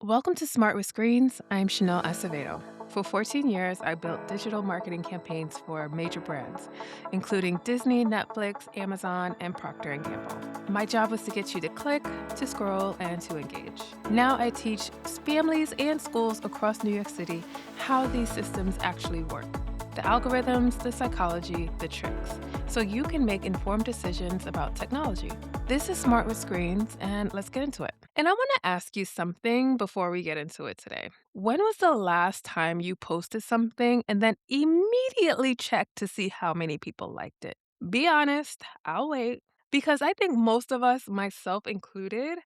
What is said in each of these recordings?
Welcome to Smart with Screens. I'm Schnelle Acevedo. For 14 years, I built digital marketing campaigns for major brands, including Disney, Netflix, Amazon, and Procter & Gamble. My job was to get you to click, to scroll, and to engage. Now I teach families and schools across New York City how these systems actually work. The algorithms, the psychology, the tricks, so you can make informed decisions about technology. This is Smart with Screens, and let's get into it. And I want to ask you something before we get into it today. When was the last time you posted something and then immediately checked to see how many people liked it? Be honest, I'll wait. Because I think most of us, myself included,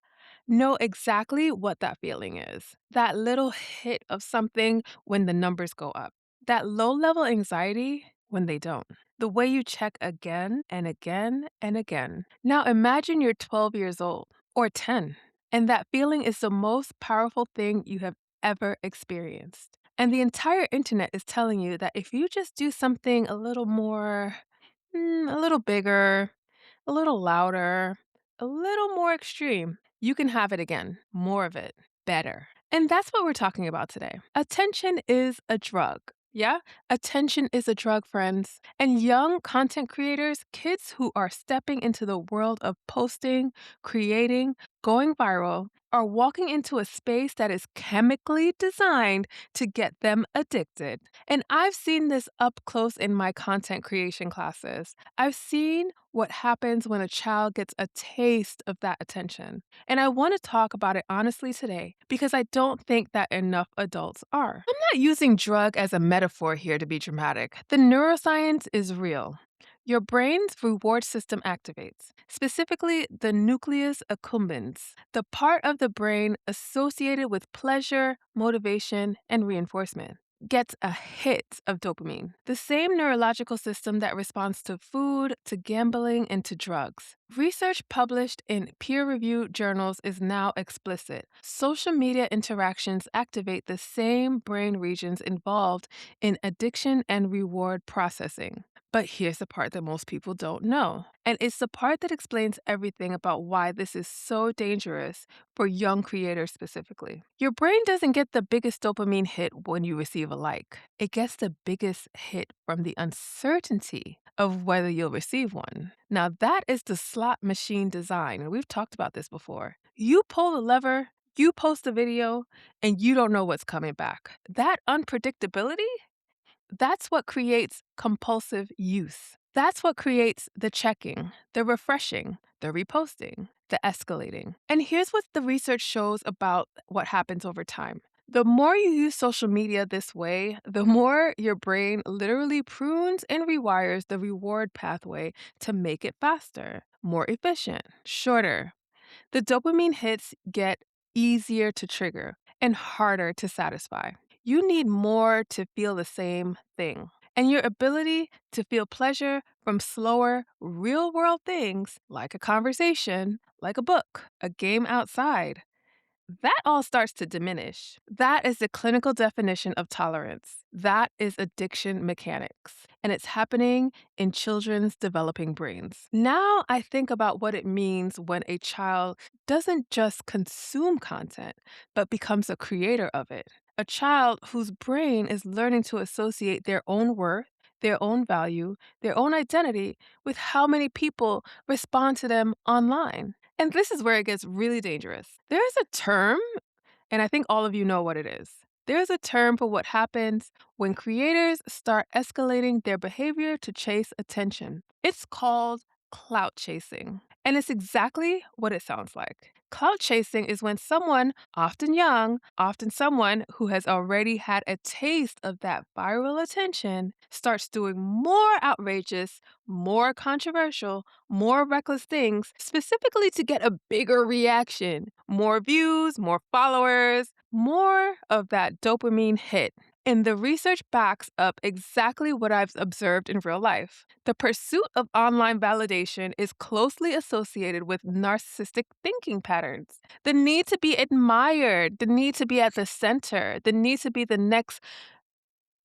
know exactly what that feeling is. That little hit of something when the numbers go up. That low level anxiety when they don't. The way you check again and again and again. Now imagine you're 12 years old or 10, and that feeling is the most powerful thing you have ever experienced. And the entire internet is telling you that if you just do something a little more, a little bigger, a little louder, a little more extreme, you can have it again, more of it, better. And that's what we're talking about today. Attention is a drug. Yeah, attention is a drug, friends. And young content creators, kids who are stepping into the world of posting, creating, going viral, are walking into a space that is chemically designed to get them addicted. And I've seen this up close in my content creation classes. I've seen what happens when a child gets a taste of that attention. And I want to talk about it honestly today because I don't think that enough adults are. I'm not using drug as a metaphor here to be dramatic. The neuroscience is real. Your brain's reward system activates, specifically the nucleus accumbens, the part of the brain associated with pleasure, motivation, and reinforcement. Gets a hit of dopamine, the same neurological system that responds to food, to gambling, and to drugs. Research published in peer-reviewed journals is now explicit. Social media interactions activate the same brain regions involved in addiction and reward processing. But here's the part that most people don't know. And it's the part that explains everything about why this is so dangerous for young creators specifically. Your brain doesn't get the biggest dopamine hit when you receive a like. It gets the biggest hit from the uncertainty of whether you'll receive one. Now, that is the slot machine design, and we've talked about this before. You pull the lever, you post a video, and you don't know what's coming back. That unpredictability, that's what creates compulsive use. That's what creates the checking, the refreshing, the reposting, the escalating. And here's what the research shows about what happens over time. The more you use social media this way, the more your brain literally prunes and rewires the reward pathway to make it faster, more efficient, shorter. The dopamine hits get easier to trigger and harder to satisfy. You need more to feel the same thing. And your ability to feel pleasure from slower, real world things like a conversation, like a book, a game outside, that all starts to diminish. That is the clinical definition of tolerance. That is addiction mechanics. And it's happening in children's developing brains. Now I think about what it means when a child doesn't just consume content, but becomes a creator of it. A child whose brain is learning to associate their own worth, their own value, their own identity with how many people respond to them online. And this is where it gets really dangerous. There is a term, and I think all of you know what it is. There's a term for what happens when creators start escalating their behavior to chase attention. It's called clout chasing. And it's exactly what it sounds like. Clout chasing is when someone, often young, often someone who has already had a taste of that viral attention, starts doing more outrageous, more controversial, more reckless things, specifically to get a bigger reaction, more views, more followers, more of that dopamine hit. And the research backs up exactly what I've observed in real life. The pursuit of online validation is closely associated with narcissistic thinking patterns. The need to be admired, the need to be at the center, the need to be the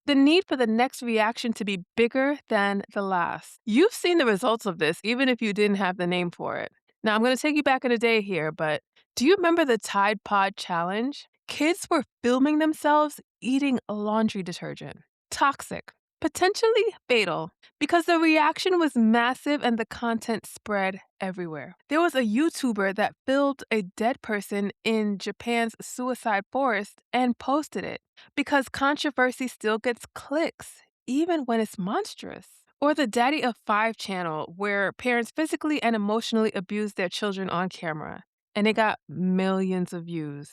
need for the next reaction to be bigger than the last. You've seen the results of this, even if you didn't have the name for it. Now, I'm going to take you back in a day here, but do you remember the Tide Pod Challenge? Kids were filming themselves eating laundry detergent. Toxic, potentially fatal, because the reaction was massive and the content spread everywhere. There was a YouTuber that filmed a dead person in Japan's suicide forest and posted it because controversy still gets clicks, even when it's monstrous. Or the Daddy of Five channel, where parents physically and emotionally abuse their children on camera, and it got millions of views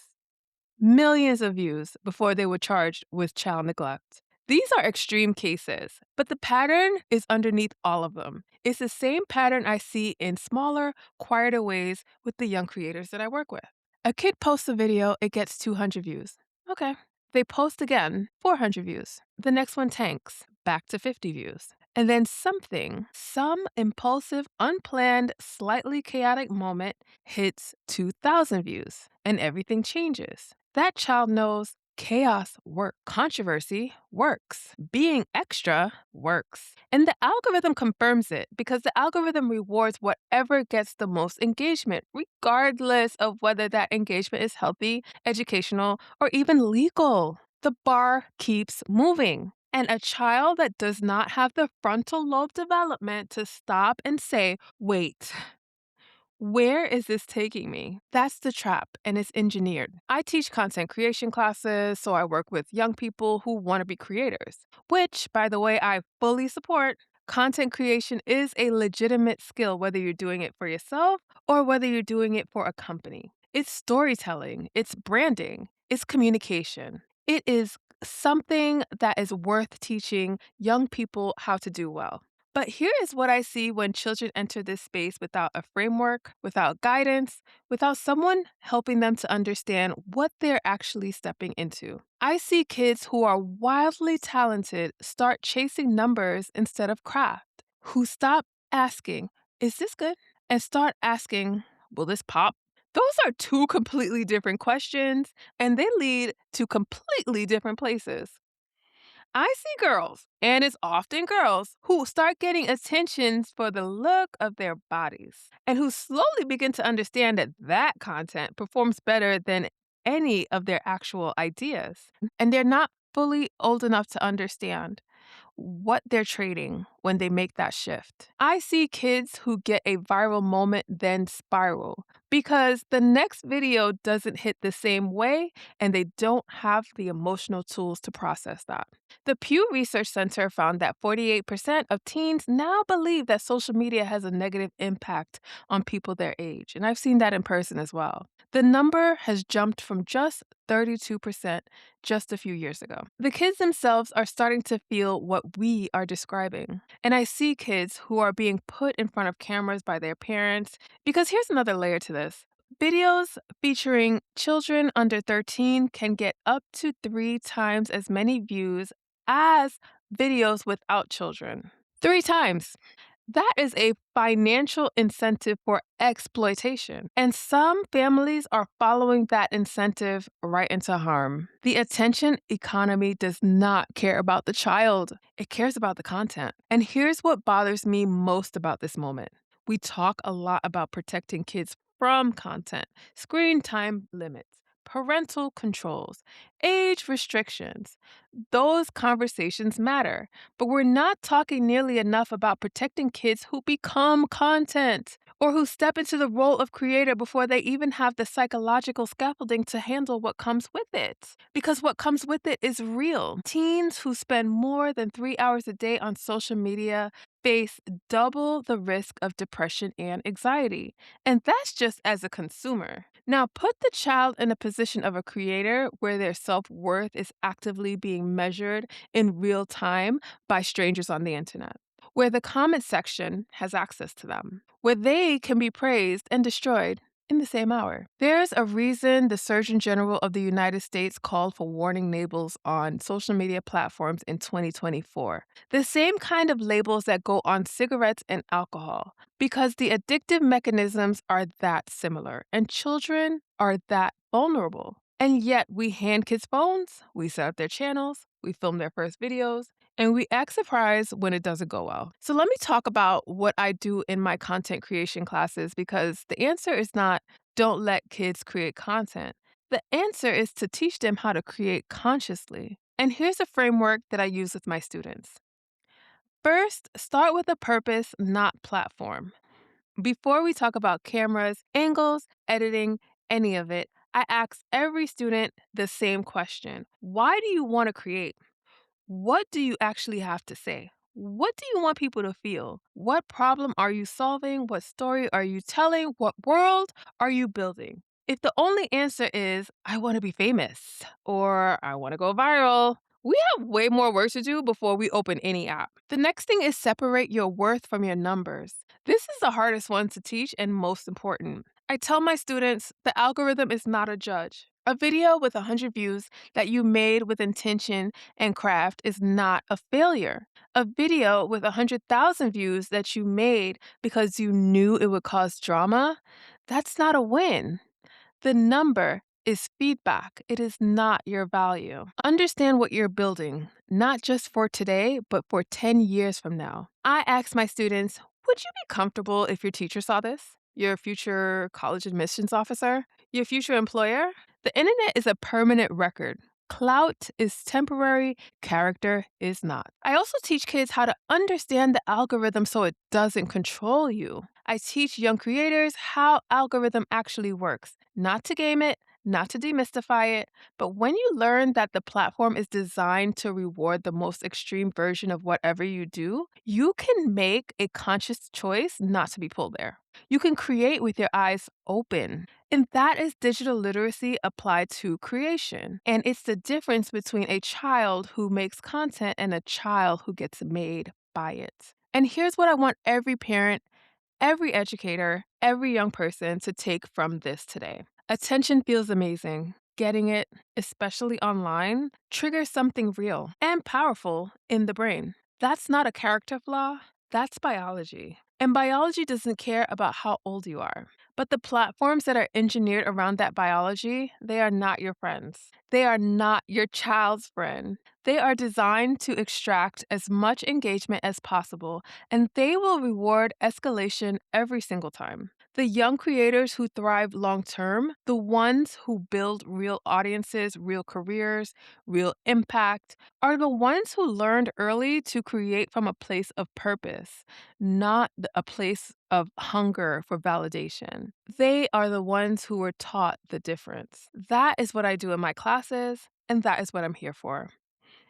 before they were charged with child neglect. These are extreme cases, but the pattern is underneath all of them. It's the same pattern I see in smaller, quieter ways with the young creators that I work with. A kid posts a video, it gets 200 views. Okay. They post again, 400 views. The next one tanks, back to 50 views. And then some impulsive, unplanned, slightly chaotic moment hits 2,000 views, and everything changes. That child knows chaos works, controversy works, being extra works. And the algorithm confirms it because the algorithm rewards whatever gets the most engagement, regardless of whether that engagement is healthy, educational, or even legal. The bar keeps moving. And a child that does not have the frontal lobe development to stop and say, wait, where is this taking me? That's the trap, and it's engineered. I teach content creation classes, so I work with young people who want to be creators, which, by the way, I fully support. Content creation is a legitimate skill, whether you're doing it for yourself or whether you're doing it for a company. It's storytelling, it's branding, it's communication. It is something that is worth teaching young people how to do well. But here is what I see when children enter this space without a framework, without guidance, without someone helping them to understand what they're actually stepping into. I see kids who are wildly talented start chasing numbers instead of craft, who stop asking, is this good? And start asking, will this pop? Those are two completely different questions, and they lead to completely different places. I see girls, and it's often girls, who start getting attentions for the look of their bodies and who slowly begin to understand that that content performs better than any of their actual ideas. And they're not fully old enough to understand what they're trading when they make that shift. I see kids who get a viral moment then spiral because the next video doesn't hit the same way and they don't have the emotional tools to process that. The Pew Research Center found that 48% of teens now believe that social media has a negative impact on people their age, and I've seen that in person as well. The number has jumped from just 32% just a few years ago. The kids themselves are starting to feel what we are describing. And I see kids who are being put in front of cameras by their parents because here's another layer to this. Videos featuring children under 13 can get up to 3 times as many views as videos without children. 3 times. That is a financial incentive for exploitation. And some families are following that incentive right into harm. The attention economy does not care about the child, it cares about the content. And here's what bothers me most about this moment. We talk a lot about protecting kids from content, screen time limits, parental controls, age restrictions. Those conversations matter. But we're not talking nearly enough about protecting kids who become content or who step into the role of creator before they even have the psychological scaffolding to handle what comes with it. Because what comes with it is real. Teens who spend more than 3 hours a day on social media face double the risk of depression and anxiety. And that's just as a consumer. Now, put the child in a position of a creator where their self worth is actively being measured in real time by strangers on the internet, where the comment section has access to them, where they can be praised and destroyed in the same hour. There's a reason the Surgeon General of the United States called for warning labels on social media platforms in 2024. The same kind of labels that go on cigarettes and alcohol, because the addictive mechanisms are that similar and children are that vulnerable. And yet we hand kids phones, we set up their channels, we film their first videos, and we act surprised when it doesn't go well. So let me talk about what I do in my content creation classes because the answer is not don't let kids create content. The answer is to teach them how to create consciously. And here's a framework that I use with my students. First, start with a purpose, not platform. Before we talk about cameras, angles, editing, any of it, I ask every student the same question. Why do you want to create? What do you actually have to say? What do you want people to feel? What problem are you solving? What story are you telling? What world are you building? If the only answer is, I want to be famous or I want to go viral, we have way more work to do before we open any app. The next thing is separate your worth from your numbers. This is the hardest one to teach and most important. I tell my students the algorithm is not a judge. A video with 100 views that you made with intention and craft is not a failure. A video with 100,000 views that you made because you knew it would cause drama, that's not a win. The number is feedback. It is not your value. Understand what you're building, not just for today, but for 10 years from now. I ask my students, would you be comfortable if your teacher saw this? Your future college admissions officer? Your future employer? The internet is a permanent record. Clout is temporary, character is not. I also teach kids how to understand the algorithm so it doesn't control you. I teach young creators how algorithm actually works, not to game it, not to demystify it, but when you learn that the platform is designed to reward the most extreme version of whatever you do, you can make a conscious choice not to be pulled there. You can create with your eyes open. And that is digital literacy applied to creation. And it's the difference between a child who makes content and a child who gets made by it. And here's what I want every parent, every educator, every young person to take from this today. Attention feels amazing. Getting it, especially online, triggers something real and powerful in the brain. That's not a character flaw, that's biology. And biology doesn't care about how old you are. But the platforms that are engineered around that biology, they are not your friends. They are not your child's friend. They are designed to extract as much engagement as possible, and they will reward escalation every single time. The young creators who thrive long term, the ones who build real audiences, real careers, real impact, are the ones who learned early to create from a place of purpose, not a place of hunger for validation. They are the ones who were taught the difference. That is what I do in my classes, and that is what I'm here for.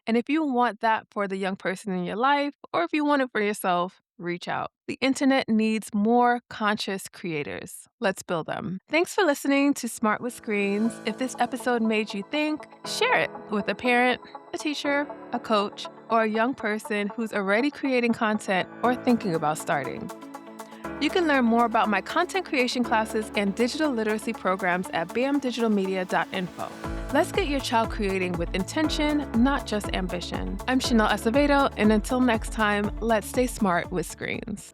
And if you want that for the young person in your life, or if you want it for yourself, reach out. The internet needs more conscious creators. Let's build them. Thanks for listening to Smart with Screens. If this episode made you think, share it with a parent, a teacher, a coach, or a young person who's already creating content or thinking about starting. You can learn more about my content creation classes and digital literacy programs at bamdigitalmedia.info. Let's get your child creating with intention, not just ambition. I'm Schnelle Acevedo, and until next time, let's stay smart with screens.